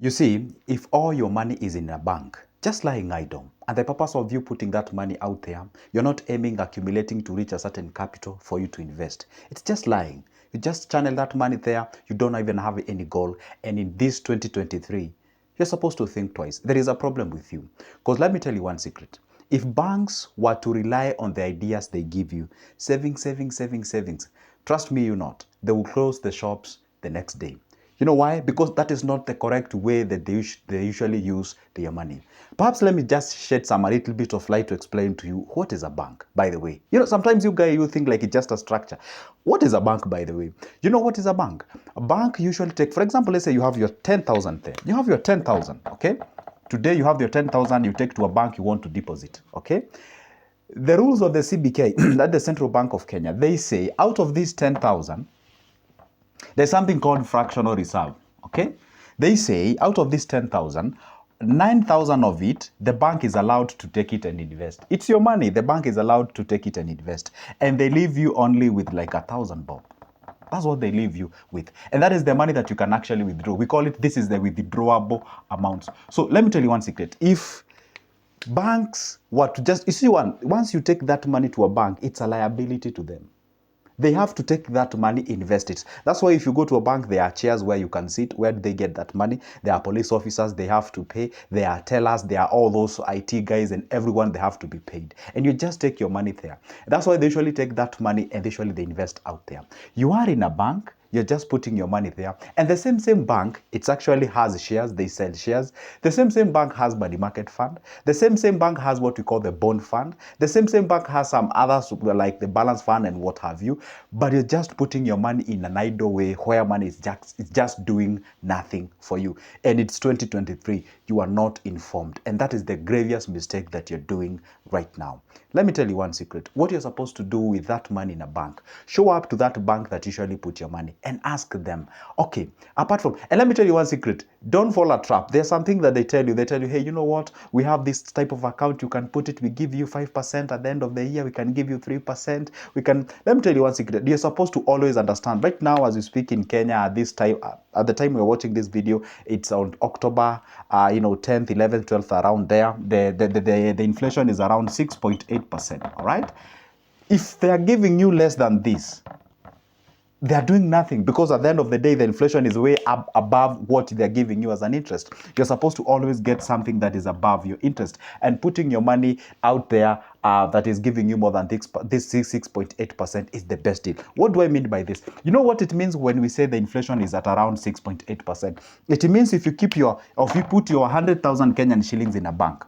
You see, if all your money is in a bank, just lying idle, and the purpose of you putting that money out there, you're not aiming, accumulating to reach a certain capital for you to invest. It's just lying. You just channel that money there, you don't even have any goal, and in this 2023, you're supposed to think twice. There is a problem with you. Because let me tell you one secret. If banks were to rely on the ideas they give you, savings, trust me, you not, they will close the shops the next day. You know why? Because that is not the correct way that they usually use their money. Perhaps let me just shed a little bit of light to explain to you what is a bank, by the way. You know, sometimes you think like it's just a structure. What is a bank, by the way? You know what is a bank? A bank usually take, for example, let's say you have your 10,000 there. You have your 10,000, okay? Today you have your 10,000, you take to a bank you want to deposit, okay? The rules of the CBK, that's the Central Bank of Kenya, they say out of these 10,000, there's something called fractional reserve, okay? They say out of this 10,000, 9,000 of it, the bank is allowed to take it and invest. It's your money, the bank is allowed to take it and invest. And they leave you only with like 1,000 bob. That's what they leave you with. And that is the money that you can actually withdraw. We call it, this is the withdrawable amounts. So let me tell you one secret. If banks were to just, you see, once you take that money to a bank, it's a liability to them. They have to take that money, invest it. That's why if you go to a bank, there are chairs where you can sit. Where do they get that money? There are police officers they have to pay. There are tellers. There are all those IT guys and everyone, they have to be paid. And you just take your money there. That's why they usually take that money and usually they invest out there. You are in a bank. You're just putting your money there. And the same bank, it actually has shares. They sell shares. The same bank has money market fund. The same bank has what we call the bond fund. The same bank has some others like the balance fund and what have you. But you're just putting your money in an idle way where money is just doing nothing for you. And it's 2023. You are not informed. And that is the gravest mistake that you're doing right now. Let me tell you one secret. What you're supposed to do with that money in a bank, show up to that bank that usually put your money and ask them, okay, apart from, and let me tell you one secret, don't fall a trap. There's something that they tell you, hey, you know what, we have this type of account, you can put it, we give you 5% at the end of the year, we can give you 3%, let me tell you one secret, you're supposed to always understand, right now as we speak in Kenya at this time, at the time we're watching this video, it's on October, 10th, 11th, 12th, around there, the inflation is around 6.8%, all right? If they are giving you less than this, they are doing nothing, because at the end of the day, the inflation is way up above what they're giving you as an interest. You're supposed to always get something that is above your interest, and putting your money out there that is giving you more than this 6.8% is the best deal. What do I mean by this? You know what it means when we say the inflation is at around 6.8%? It means if you put your 100,000 Kenyan shillings in a bank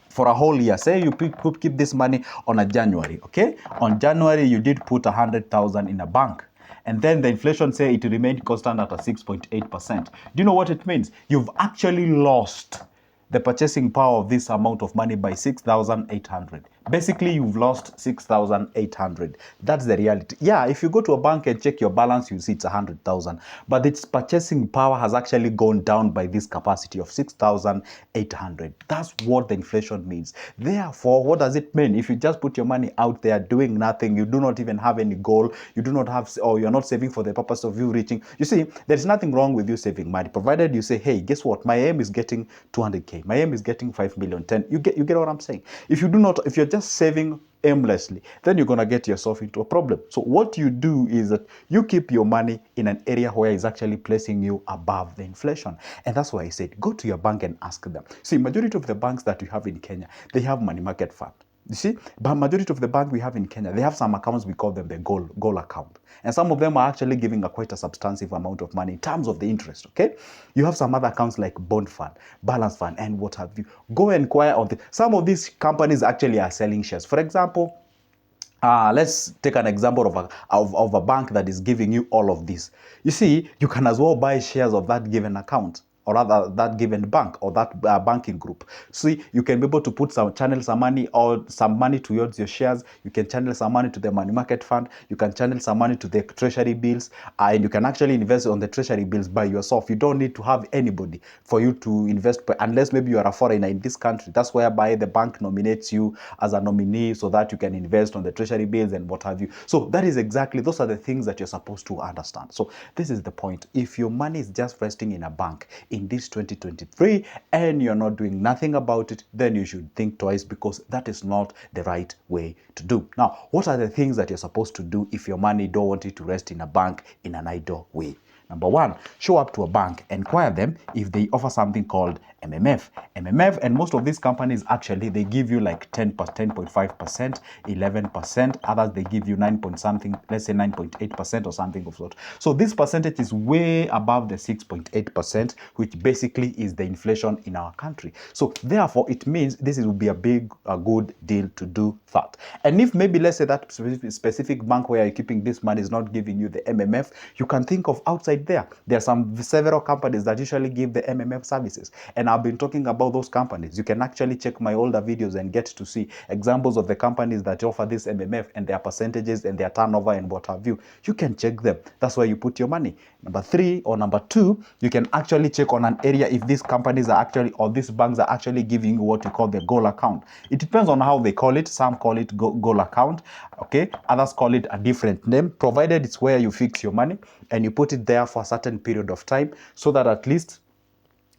for a whole year, say you keep this money on a January, okay? On January, you did put 100,000 in a bank. And then the inflation, say it remained constant at a 6.8%. Do you know what it means? You've actually lost the purchasing power of this amount of money by 6,800. Basically, you've lost 6,800. That's the reality. Yeah, if you go to a bank and check your balance, you see it's 100,000. But its purchasing power has actually gone down by this capacity of 6,800. That's what the inflation means. Therefore, what does it mean? If you just put your money out there doing nothing, you do not even have any goal, you do not have, or you're not saving for the purpose of you reaching. You see, there's nothing wrong with you saving money, provided you say, hey, guess what? My aim is getting 200K. My aim is getting 5 million, 10. You get what I'm saying? If you're just saving aimlessly, then you're going to get yourself into a problem. So what you do is that you keep your money in an area where it's actually placing you above the inflation. And that's why I said, go to your bank and ask them. See, majority of the banks that you have in Kenya, they have money market fund. You see, but majority of the bank we have in Kenya, they have some accounts, we call them the goal account. And some of them are actually giving quite a substantive amount of money in terms of the interest, okay? You have some other accounts like bond fund, balance fund, and what have you. Go and inquire on some of these companies actually are selling shares. For example, let's take an example of a bank that is giving you all of this. You see, you can as well buy shares of that given account, or rather that given bank or that banking group. See, you can be able to channel some money towards your shares. You can channel some money to the money market fund. You can channel some money to the treasury bills, and you can actually invest on the treasury bills by yourself. You don't need to have anybody for you to invest, unless maybe you are a foreigner in this country. That's whereby the bank nominates you as a nominee so that you can invest on the treasury bills and what have you. So that is exactly, those are the things that you're supposed to understand. So this is the point. If your money is just resting in a bank, in this 2023 and you're not doing nothing about it, then you should think twice, because that is not the right way to do. Now, what are the things that you're supposed to do if your money don't want it to rest in a bank in an idle way? Number one, show up to a bank, inquire them if they offer something called MMF. MMF, and most of these companies actually, they give you like 10.5%, 11%, others they give you 9 point something, let's say 9.8% or something of sort. So this percentage is way above the 6.8%, which basically is the inflation in our country. So therefore, it means this will be a good deal to do that. And if maybe, let's say that specific bank where you're keeping this money is not giving you the MMF, you can think of outside there. There are several companies that usually give the MMF services. And I've been talking about those companies. You can actually check my older videos and get to see examples of the companies that offer this MMF and their percentages and their turnover and what have you. You can check them. That's where you put your money. Number three, or number two, you can actually check on an area if these companies are actually, or these banks are actually giving you what you call the goal account. It depends on how they call it. Some call it goal account, okay? Others call it a different name, provided it's where you fix your money and you put it there for a certain period of time, so that at least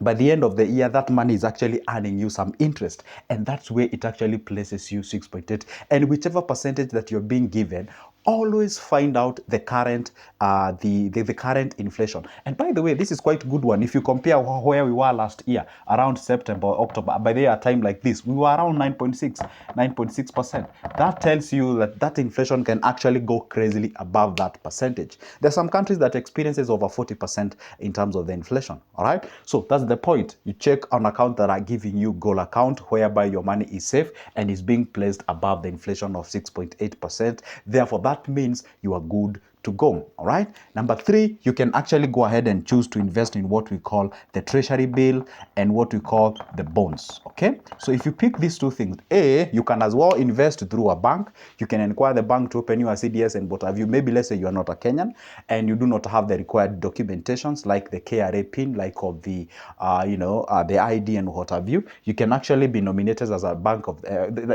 by the end of the year, that money is actually earning you some interest. And that's where it actually places you 6.8. And whichever percentage that you're being given, always find out the current the current inflation. And by the way, this is quite a good one. If you compare where we were last year, around September or October, by the year time like this, we were around 9.6%. That tells you that inflation can actually go crazily above that percentage. There are some countries that experiences over 40% in terms of the inflation. All right. So that's the point. You check on accounts that are giving you goal account, whereby your money is safe and is being placed above the inflation of 6.8%. Therefore, that means you are good to go. All right. Number three, you can actually go ahead and choose to invest in what we call the treasury bill and what we call the bonds. Okay. So if you pick these two things, you can as well invest through a bank. You can inquire the bank to open you a CDS and what have you. Maybe let's say you are not a Kenyan and you do not have the required documentations like the KRA PIN, like of the the ID and what have you. You can actually be nominated as a bank of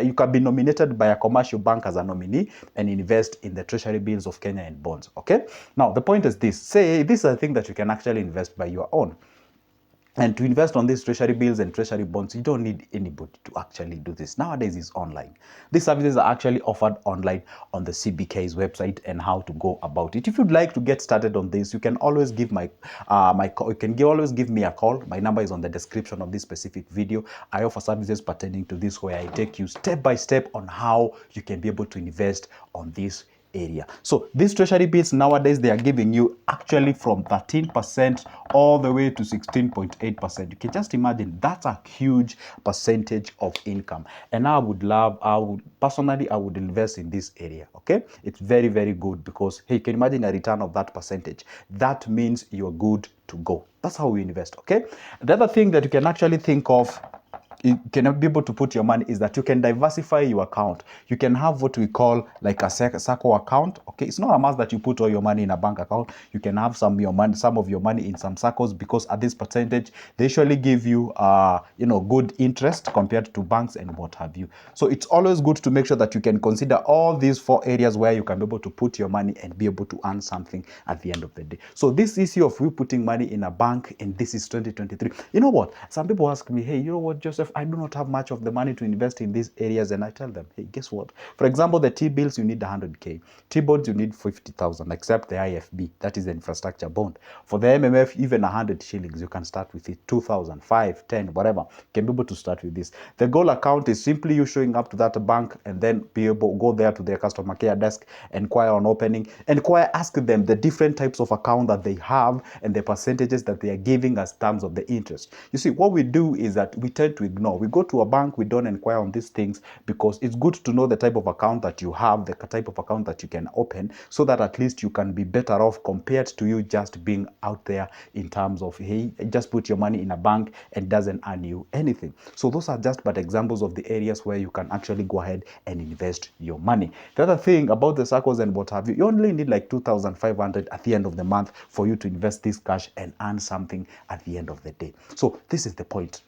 you can be nominated by a commercial bank as a nominee and invest in the treasury bills of Kenya and bonds. Okay. Now the point is this: say this is a thing that you can actually invest by your own. And to invest on these treasury bills and treasury bonds, you don't need anybody to actually do this. Nowadays, it's online. These services are actually offered online on the CBK's website and how to go about it. If you'd like to get started on this, you can always give always give me a call. My number is on the description of this specific video. I offer services pertaining to this where I take you step by step on how you can be able to invest on this area. So these treasury bills nowadays, they are giving you actually from 13% all the way to 16.8%. You can just imagine, that's a huge percentage of income. And I would invest in this area. Okay, it's very, very good, because hey, you can imagine a return of that percentage. That means you're good to go. That's how we invest. Okay, the other thing that you can actually think of, you can be able to put your money, is that you can diversify your account. You can have what we call like a circle account. Okay, it's not a must that you put all your money in a bank account. You can have some of your money in some circles, because at this percentage they usually give you good interest compared to banks and what have you. So it's always good to make sure that you can consider all these four areas where you can be able to put your money and be able to earn something at the end of the day. So this issue of you putting money in a bank, and this is 2023. You know what? Some people ask me, hey, you know what, Joseph, I do not have much of the money to invest in these areas. And I tell them, hey, guess what? For example, the T-bills, you need 100K. T-bonds, you need 50,000, except the IFB, that is the infrastructure bond. For the MMF, even 100 shillings, you can start with it. 2,000, 5, 10, whatever. You can be able to start with this. The goal account is simply you showing up to that bank and then be able to go there to their customer care desk, inquire on opening, ask them the different types of account that they have and the percentages that they are giving as terms of the interest. You see, what we do is that we tend to ignore. We go to a bank, we don't inquire on these things, because it's good to know the type of account that you have, the type of account that you can open, so that at least you can be better off compared to you just being out there in terms of, hey, just put your money in a bank and doesn't earn you anything. So those are just but examples of the areas where you can actually go ahead and invest your money. The other thing about the circles and what have you, you only need like 2,500 at the end of the month for you to invest this cash and earn something at the end of the day. So this is the point.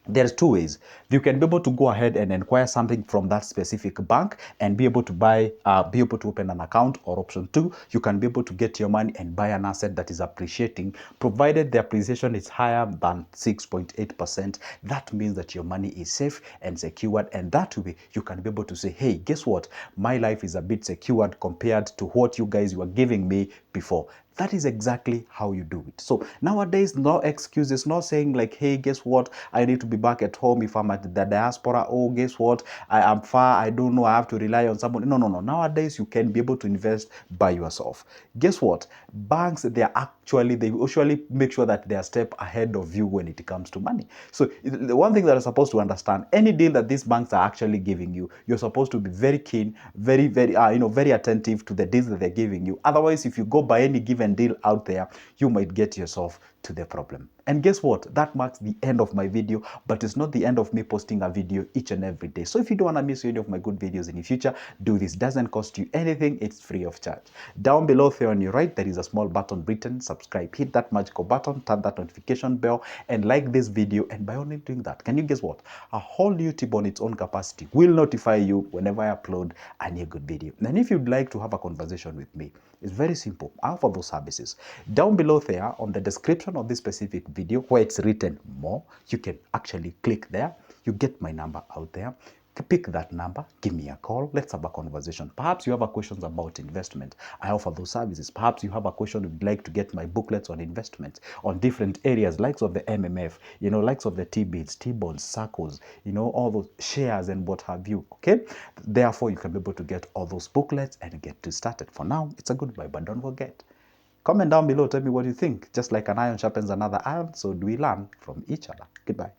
There's two ways. You can be able to go ahead and inquire something from that specific bank and be able to be able to open an account, or option two, you can be able to get your money and buy an asset that is appreciating, provided the appreciation is higher than 6.8%. That means that your money is safe and secured, and that way you can be able to say, hey, guess what? My life is a bit secured compared to what you guys were giving me before. That is exactly how you do it. So nowadays, no excuses, no saying like, hey, guess what? I need to be back at home if I'm at the diaspora. Oh, guess what? I am far. I don't know. I have to rely on someone. No, no, no. Nowadays, you can be able to invest by yourself. Guess what? Banks, they usually make sure that they are a step ahead of you when it comes to money. So the one thing that you're supposed to understand, any deal that these banks are actually giving you, you're supposed to be very keen, very attentive to the deals that they're giving you. Otherwise, if you go by any given deal out there, you might get yourself to the problem. And guess what? That marks the end of my video, but it's not the end of me posting a video each and every day. So if you don't want to miss any of my good videos in the future, do this. Doesn't cost you anything. It's free of charge. Down below there on your right, there is a small button written subscribe. Hit that magical button, turn that notification bell, and like this video. And by only doing that, can you guess what? A whole YouTube on its own capacity will notify you whenever I upload a new good video. And if you'd like to have a conversation with me, it's very simple. I offer those services. Down below there on the description of this specific video where it's written more, you can actually click there. You get my number out there. Pick that number, give me a call, let's have a conversation. Perhaps you have a questions about investment. I offer those services. Perhaps you have a question, you'd like to get my booklets on investment, on different areas, likes of the MMF, likes of the T-bills, T-bonds, circles, all those shares and what have you, okay? Therefore, you can be able to get all those booklets and get to started. For now, it's a goodbye, but don't forget, comment down below, tell me what you think. Just like an iron sharpens another iron, so do we learn from each other. Goodbye.